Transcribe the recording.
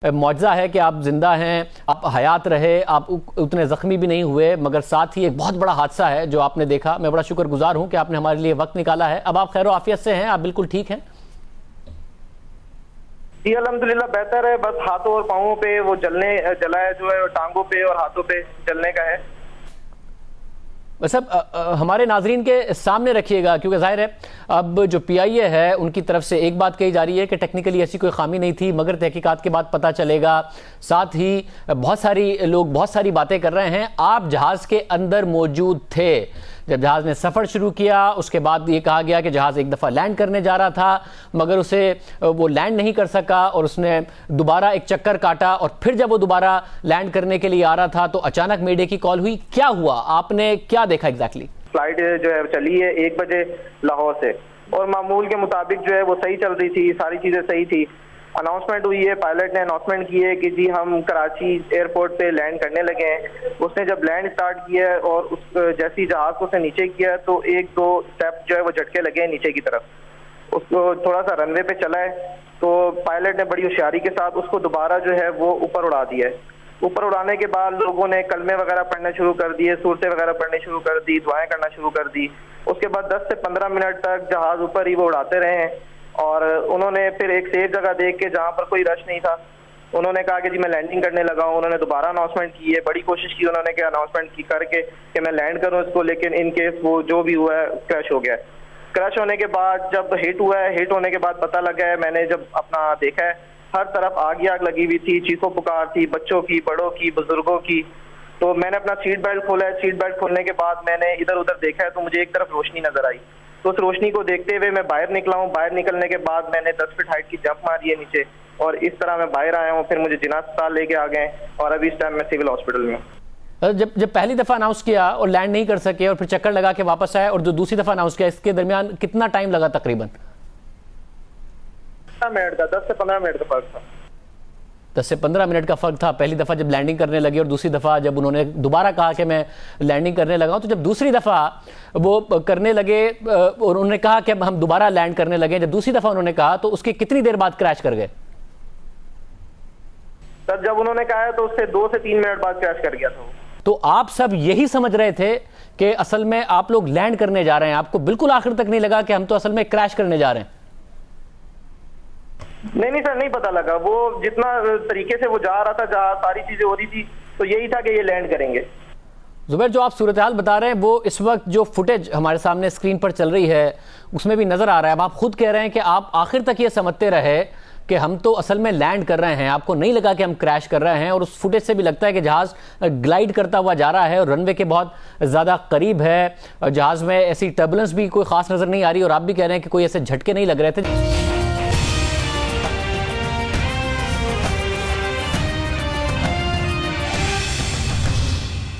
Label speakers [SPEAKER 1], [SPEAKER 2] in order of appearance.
[SPEAKER 1] मौजज़ा है कि आप जिंदा हैं, आप हयात रहे, आप उतने ज़ख्मी भी नहीं हुए, मगर साथ ही एक बहुत बड़ा हादसा है जो आपने देखा। मैं बड़ा शुक्रगुजार हूं कि आपने हमारे लिए वक्त निकाला है। अब आप खैर आफियत से हैं, आप बिल्कुल ठीक हैं?
[SPEAKER 2] जी अल्हम्दुलिल्लाह बेहतर है। बस हाथों और पाँवों पे वो जला है जो है, टांगों पे और हाथों पे जलने का है।
[SPEAKER 1] बस अब हमारे नाजरीन के सामने रखिएगा, क्योंकि जाहिर है अब जो PIA है उनकी तरफ से एक बात कही जा रही है कि टेक्निकली ऐसी कोई खामी नहीं थी, मगर तहकीकात के बाद पता चलेगा। साथ ही बहुत सारी लोग बहुत सारी बातें कर रहे हैं। आप जहाज़ के अंदर मौजूद थे जब जहाज़ ने सफ़र शुरू किया। उसके बाद ये कहा गया कि जहाज़ एक दफ़ा लैंड करने जा रहा था, मगर उसे वो लैंड नहीं कर सका और उसने दोबारा एक चक्कर काटा, और फिर जब वो दोबारा लैंड करने के लिए आ रहा था तो अचानक मीडिया की कॉल हुई। क्या हुआ, आपने क्या देखा एग्जैक्टली?
[SPEAKER 2] फ्लाइट जो है चली है 1 बजे लाहौर से, और मामूल के मुताबिक जो है वो सही चल रही थी, सारी चीज़ें सही थी। अनाउंसमेंट हुई है, पायलट ने अनाउंसमेंट की है कि जी हम कराची एयरपोर्ट पे लैंड करने लगे हैं। उसने जब लैंड स्टार्ट किया और उस जैसी जहाज को उसने नीचे किया तो 1-2 स्टेप जो है वो झटके लगे हैं नीचे की तरफ। उसको थोड़ा सा रनवे पे चला है तो पायलट ने बड़ी होशियारी के साथ उसको दोबारा जो है वो ऊपर उड़ा दिया है। ऊपर उड़ाने के बाद लोगों ने कलमे वगैरह पढ़ने शुरू कर दिए, सूरतें वगैरह पढ़ने शुरू कर दी, दुआएं करना शुरू कर दी। उसके बाद 10 से 15 मिनट तक जहाज ऊपर ही वो उड़ाते रहे हैं, और उन्होंने फिर एक सेफ जगह देख के जहाँ पर कोई रश नहीं था उन्होंने कहा कि जी मैं लैंडिंग करने लगा हूँ। उन्होंने दोबारा अनाउंसमेंट की है, बड़ी कोशिश की उन्होंने कि अनाउंसमेंट की करके कि मैं लैंड करूँ इसको, लेकिन इन केस वो जो भी हुआ है क्रैश हो गया है। क्रैश होने के बाद जब हिट हुआ है, हिट होने के बाद पता लगा है, मैंने जब अपना देखा है हर तरफ आग ही आग लगी हुई थी, चीखों पुकार थी, बच्चों की, बड़ों की, बुजुर्गों की। तो मैंने अपना सीट बेल्ट खोला है। सीट बेल्ट खोलने के बाद मैंने इधर उधर देखा है तो मुझे एक तरफ रोशनी नजर आई, तो उस रोशनी को देखते हुए मैं बाहर निकला हूँ। बाहर निकलने के बाद मैंने 10 फीट हाइट की जंप मारी है नीचे, और इस तरह मैं बाहर आया हूँ। फिर मुझे जिना अस्पताल लेके आ गए और अभी इस टाइम मैं सिविल हॉस्पिटल में हूँ।
[SPEAKER 1] जब पहली दफ़ा अनाउंस किया और लैंड नहीं कर सके और फिर चक्कर लगा के वापस आए, और जो दूसरी दफ़ा अनाउंस किया, इसके दरमियान कितना टाइम लगा? तकरीबन
[SPEAKER 2] 10 का 10 से 15 मिनट का फर्क था।
[SPEAKER 1] 10 से 15 मिनट का फ़र्क था पहली दफ़ा जब लैंडिंग करने लगे, और दूसरी दफ़ा जब उन्होंने दोबारा कहा कि मैं लैंडिंग करने लगा हूं। तो जब दूसरी दफ़ा वो करने लगे और उन्होंने कहा कि हम दोबारा लैंड करने लगे, जब दूसरी दफ़ा उन्होंने कहा तो उसके कितनी देर बाद क्रैश कर गए?
[SPEAKER 2] सर जब उन्होंने कहा तो उससे 2 से 3 मिनट बाद क्रैश कर गया था।
[SPEAKER 1] तो आप सब यही समझ रहे थे कि असल में आप लोग लैंड करने जा रहे हैं? आपको बिल्कुल आखिर तक नहीं लगा कि हम तो असल में क्रैश करने जा रहे हैं?
[SPEAKER 2] नहीं सर, नहीं पता लगा। वो जितना तरीके से वो जा रहा था, जहाँ सारी चीजें हो रही थी, तो यही था कि ये लैंड करेंगे।
[SPEAKER 1] जुबैर, जो आप सूरत हाल बता रहे हैं वो इस वक्त जो फुटेज हमारे सामने स्क्रीन पर चल रही है उसमें भी नजर आ रहा है। अब आप खुद कह रहे हैं कि आप आखिर तक ये समझते रहे कि हम तो असल में लैंड कर रहे हैं, आपको नहीं लगा कि हम क्रैश कर रहे हैं। और उस फुटेज से भी लगता है कि जहाज ग्लाइड करता हुआ जा रहा है और रनवे के बहुत ज़्यादा करीब है। जहाज में ऐसी टर्बुलेंस भी कोई खास नज़र नहीं आ रही, और आप भी कह रहे हैं कि कोई ऐसे झटके नहीं लग रहे थे।